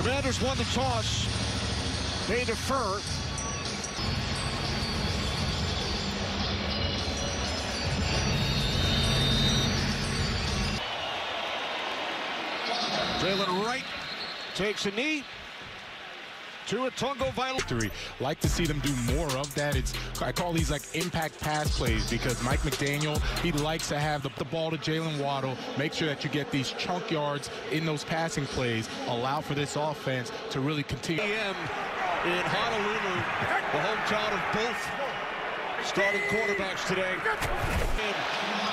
Commanders won the toss. They defer. Jalen Wright takes a knee. To a Tungo victory. Like to see them do more of that. I call these like impact pass plays because Mike McDaniel, he likes to have the ball to Jalen Waddle, make sure that you get these chunk yards in those passing plays, allow for this offense to really continue. In Honolulu, the hometown of both starting quarterbacks today.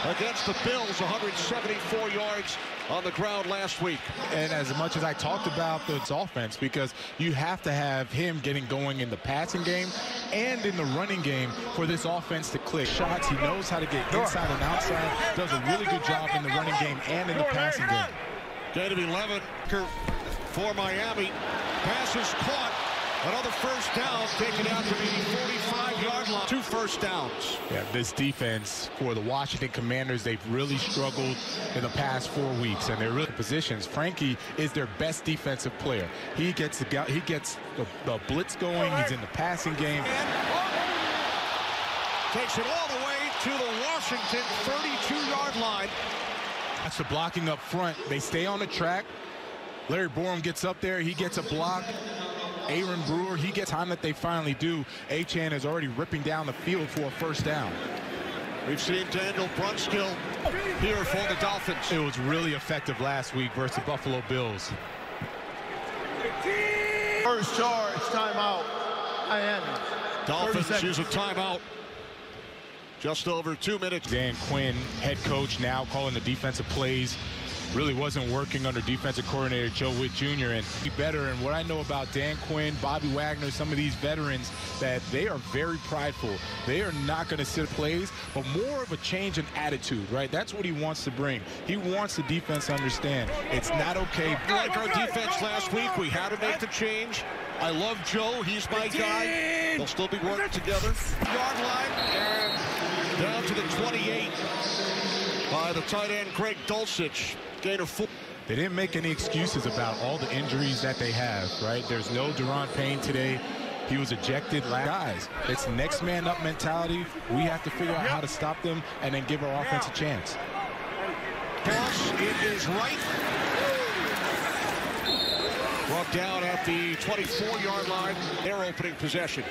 Against the Bills, 174 yards on the ground last week. And as much as I talked about this offense, because you have to have him getting going in the passing game and in the running game for this offense to click shots. He knows how to get inside and outside, does a really good job in the running game and in the passing game. Gain of 11 for Miami. Pass is caught. Another first down, taken out to the 45-yard line. 2 first downs. Yeah, this defense for the Washington Commanders, they've really struggled in the past 4 weeks, and they're really positions. Frankie is their best defensive player. He gets the blitz going. He's in the passing game. Takes it all the way to the Washington 32-yard line. That's the blocking up front. They stay on the track. Larry Borom gets up there. He gets a block. Aaron Brewer, he gets time that they finally do. Achane is already ripping down the field for a first down. We've seen Daniel Brunskill here for the Dolphins. It was really effective last week versus the Buffalo Bills. First charge, timeout. Miami. Dolphins use a timeout. Just over 2 minutes. Dan Quinn, head coach, now calling the defensive plays. Really wasn't working under defensive coordinator Joe Witt Jr. and be better. And what I know about Dan Quinn, Bobby Wagner, some of these veterans, that they are very prideful. They are not going to sit plays, but more of a change in attitude, right? That's what he wants to bring. He wants the defense to understand it's not okay. Like our defense last week, we had to make the change. I love Joe. He's my guy. They'll still be working together. Yard line and down to the 28 by the tight end Greg Dulcich. Gain of 4. They didn't make any excuses about all the injuries that they have, right? There's no Daron Payne today. He was ejected. Guys, it's next man up mentality. We have to figure out how to stop them and then give our offense a chance. Toss, it is right. Brought down at the 24-yard line. Their opening possession.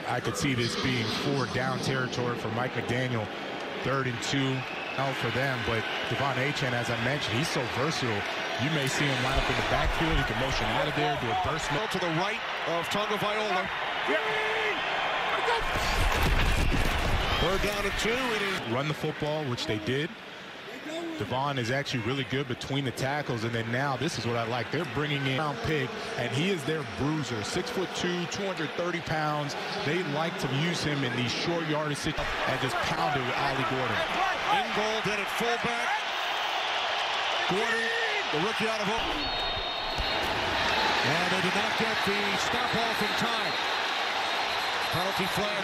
I could see this being 4th down territory for Mike McDaniel. 3rd and 2. Out for them, but Devon Achane, as I mentioned, he's so versatile. You may see him line up in the backfield. He can motion out of there, do a burst. To the right of Tonga Viola. 3rd down and 2. Run the football, which they did. Devon is actually really good between the tackles, and then now this is what I like. They're bringing in Pig, and he is their bruiser. 6'2", 230 pounds. They like to use him in these short yardage and just pound it with Ollie Gordon. Ingold in at fullback. Gordon, the rookie out of home. And they did not get the stop off in time. Penalty flag.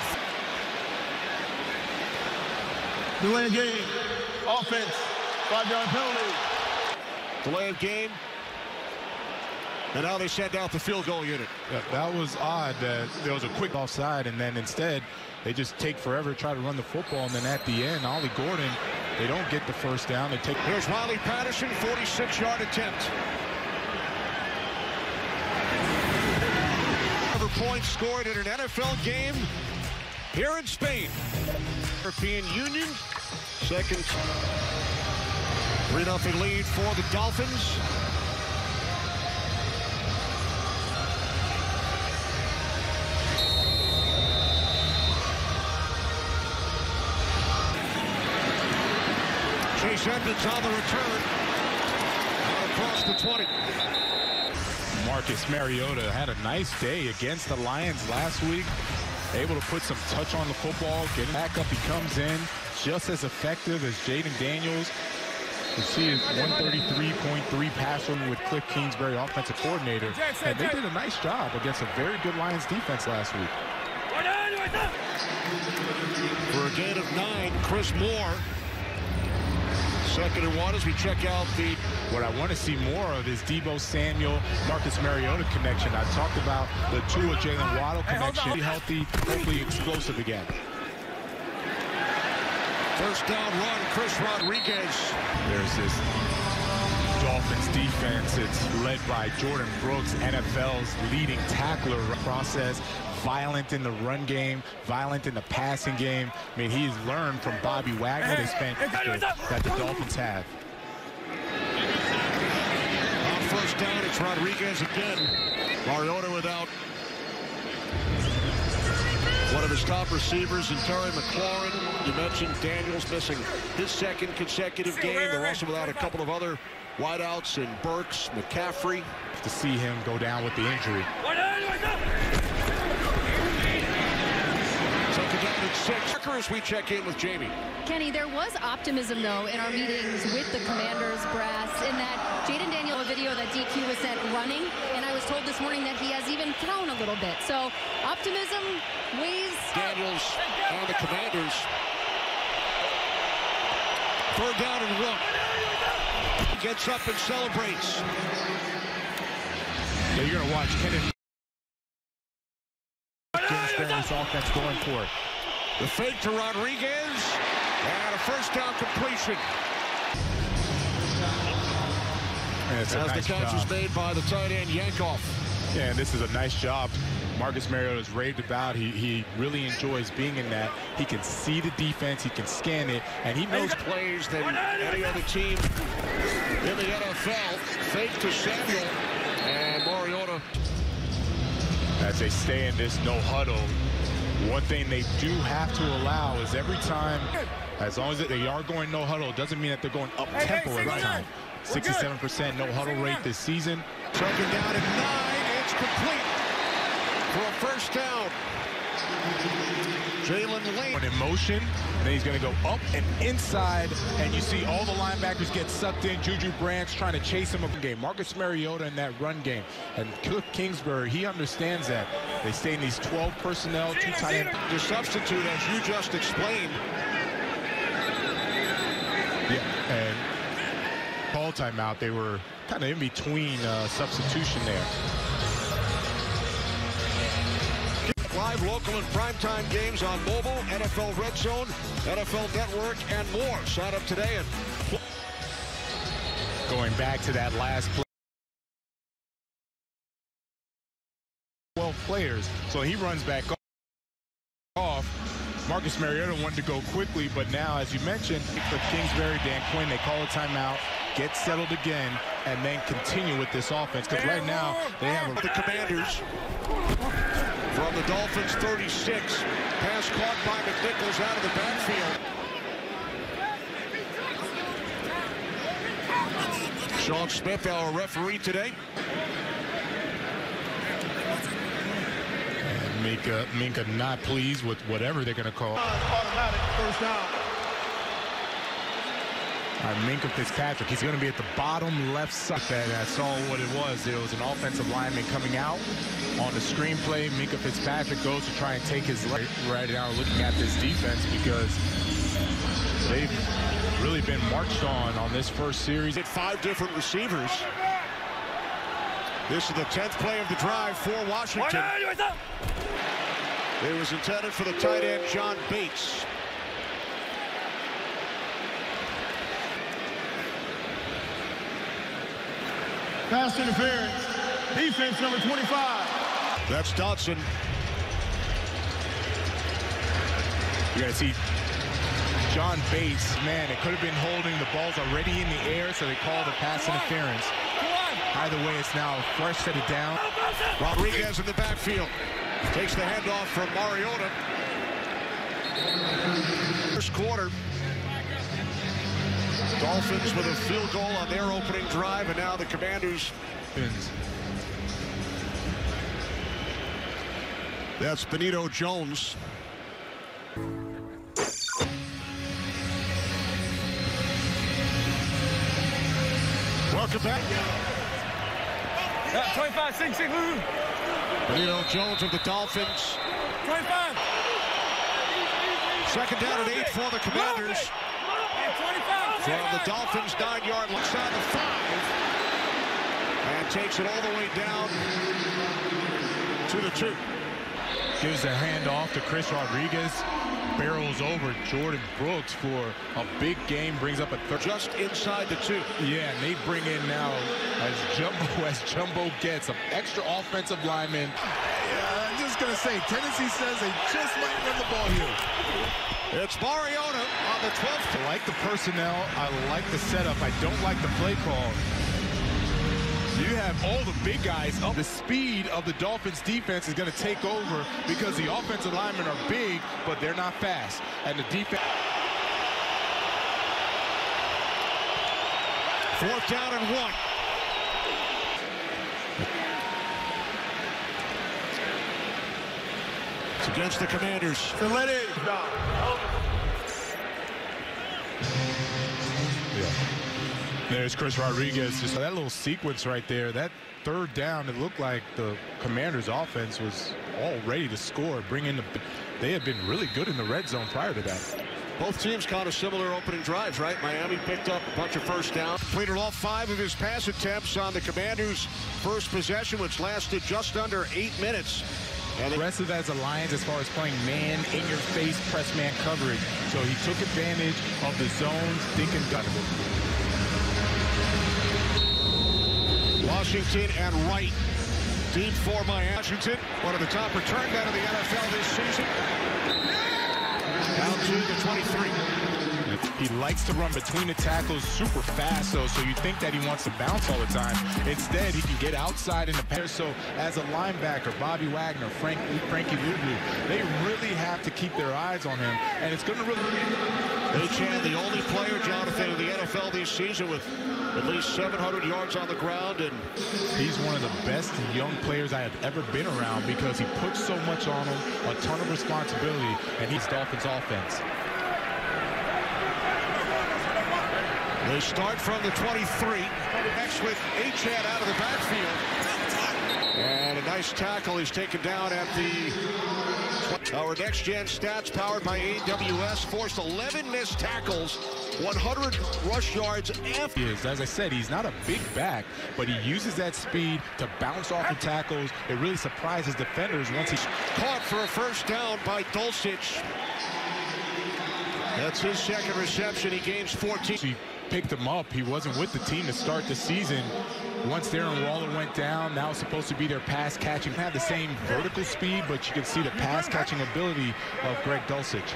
Delay of game. Offense. 5-yard penalty. Delay of game. And now they send out the field goal unit. Yeah, that was odd that there was a quick offside, and then instead they just take forever to try to run the football, and then at the end, Ollie Gordon, they don't get the first down. They take. Here's Riley Patterson, 46-yard attempt. Another point scored in an NFL game here in Spain. European Union, second 3-0 lead for the Dolphins. Chase Edmonds on the return. Out across the 20. Marcus Mariota had a nice day against the Lions last week. Able to put some touch on the football, getting back up, he comes in just as effective as Jaden Daniels. You see his 133.3 passer with Cliff Kingsbury, offensive coordinator. And they did a nice job against a very good Lions defense last week. For a gain of 9, Chris Moore 2nd and 1 as we check out the... What I want to see more of is Deebo Samuel, Marcus Mariota connection. I talked about the Tua Jalen Waddle connection. Healthy, hopefully explosive again. First down run, Chris Rodriguez. There's this Dolphins defense. It's led by Jordan Brooks, NFL's leading tackler process. Violent in the run game, violent in the passing game. I mean, he's learned from Bobby Wagner that the Dolphins have. On first down, it's Rodriguez again. Mariota without one of his top receivers in Terry McLaurin. You mentioned Daniels missing his 2nd consecutive game. They're also without a couple of other wideouts in Burks, McCaffrey. To see him go down with the injury. Second down at 6. As we check in with Jamie. Kenny, there was optimism, though, in our meetings with the Commanders brass in that Jaden Daniel, a video that DQ was sent running, and I was told this morning that he has even thrown a little bit. So optimism weighs. Daniels on the Commanders. 3rd down and 1. He gets up and celebrates. Yeah, you're going to watch Kennedy. This offense going for it. The fake to Rodriguez, and a first down completion. As the catch was made by the tight end Yankoff. Yeah, and this is a nice job. Marcus Mariota's raved about. He really enjoys being in that. He can see the defense, he can scan it, and he knows plays than any other team in the NFL. Fake to Samuel, and Mariota. As they stay in this no huddle, one thing they do have to allow is every time, as long as they are going no huddle, it doesn't mean that they're going up tempo every time. 67% no huddle rate this season. 2nd down and 9. It's complete for a first down. Jalen Lane in motion, then he's going to go up and inside, and you see all the linebackers get sucked in. Juju Brandt's trying to chase him up in game. Marcus Mariota in that run game, and Cliff Kingsbury, he understands that. They stay in these 12 personnel, 2 tight end. The substitute, as you just explained. Yeah, and call timeout. They were kind of in between substitution there. Live, local, and primetime games on mobile, NFL Red Zone, NFL Network, and more. Sign up today. And going back to that last play. 12 players, so he runs back off. Marcus Mariota wanted to go quickly, but now, as you mentioned, for Kingsbury, Dan Quinn, they call a timeout, get settled again, and then continue with this offense. Because right now, they have the Commanders. From the Dolphins 36, pass caught by McNichols out of the backfield. Sean Smith, our referee today. And Minka not pleased with whatever they're going to call. Automatic first down. Minka Fitzpatrick, he's going to be at the bottom left side. I saw what it was. There was an offensive lineman coming out on the screenplay. Minka Fitzpatrick goes to try and take his leg right now, looking at this defense, because they've really been marched on this first series. Hit 5 different receivers. This is the 10th play of the drive for Washington. It was intended for the tight end, John Bates. Pass interference. Defense number 25. That's Dodson. You're going to see John Bates. Man, it could have been holding. The ball's already in the air, so they call the pass interference. Either way, it's now a fresh set of down. Rodriguez in the backfield. Takes the handoff from Mariota. First quarter. Dolphins with a field goal on their opening drive, and now the Commanders. That's Benito Jones. Welcome back. 25, 6. Benito Jones of the Dolphins. 25. Second down and 8 for the Commanders. 25. from the Dolphins' 9-yard line, on the 5, and takes it all the way down to the 2. Gives a handoff to Chris Rodriguez. Barrels over Jordan Brooks for a big game. Brings up a third. Just inside the 2. Yeah, and they bring in now, as Jumbo gets, some extra offensive linemen. I'm just going to say, Tennessee says they just might run the ball here. It's Mariota on the 12th. I like the personnel. I like the setup. I don't like the play call. You have all the big guys up. The speed of the Dolphins defense is going to take over because the offensive linemen are big, but they're not fast. And the defense. 4th down and 1. It's against the Commanders. So let it go. There's Chris Rodriguez. Just that little sequence right there. That 3rd down, it looked like the Commanders' offense was all ready to score. They had been really good in the red zone prior to that. Both teams kind of similar opening drives, right? Miami picked up a bunch of first downs. Completed all 5 of his pass attempts on the Commanders' first possession, which lasted just under 8 minutes. And aggressive as a Lions as far as playing man in your face press man coverage. So he took advantage of the zones, thinking gun of it. Washington and Wright deep for Miami. Washington, one of the top return men of the NFL this season. Down to the 23. He likes to run between the tackles super fast, though, so you think that he wants to bounce all the time. Instead, he can get outside in the pass. So as a linebacker, Bobby Wagner, Frankie Louvu, they really have to keep their eyes on him, and it's going to really... Achane, the only player, Jonathan, in the NFL this season with at least 700 yards on the ground, and he's one of the best young players I have ever been around because he puts so much on him, a ton of responsibility, and he's Dolphins offense. They start from the 23. Next with Achane out of the backfield. And a nice tackle. He's taken down at the... Our next-gen stats powered by AWS forced 11 missed tackles, 100 rush yards after. As I said, he's not a big back, but he uses that speed to bounce off the tackles. It really surprises defenders once he's caught for a first down by Dulcich. That's his second reception. He gains 14. He picked him up. He wasn't with the team to start the season. Once Darren Waller went down, now it's supposed to be their pass catching. Have the same vertical speed, but you can see the pass catching ability of Greg Dulcich.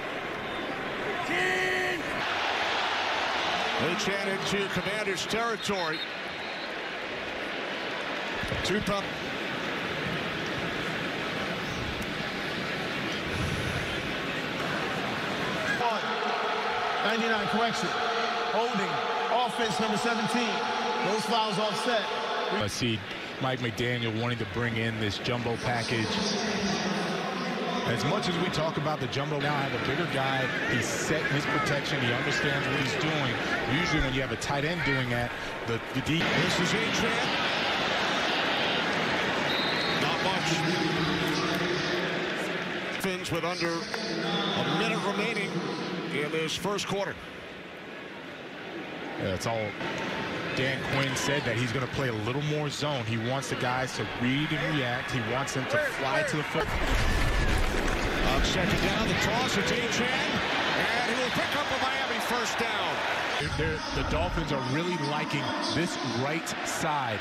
Achane into Commanders territory. 2 pump. One. 99 correction. Holding. Offense number 17. Those fouls offset. I see Mike McDaniel wanting to bring in this jumbo package. As much as we talk about the jumbo now, I have a bigger guy. He's set in his protection. He understands what he's doing. Usually when you have a tight end doing that, the deep. This is Achane. Not much. Fins with under a minute remaining in this first quarter. Yeah, that's all. Dan Quinn said that he's going to play a little more zone. He wants the guys to read and react. He wants them to fly to the foot. On second down, the toss, it's Achane, and he will pick up a Miami first down. The Dolphins are really liking this right side.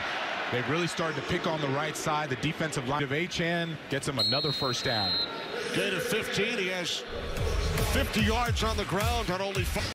They've really started to pick on the right side. The defensive line of Achane gets him another first down. Gain of 15. He has 50 yards on the ground on only 5.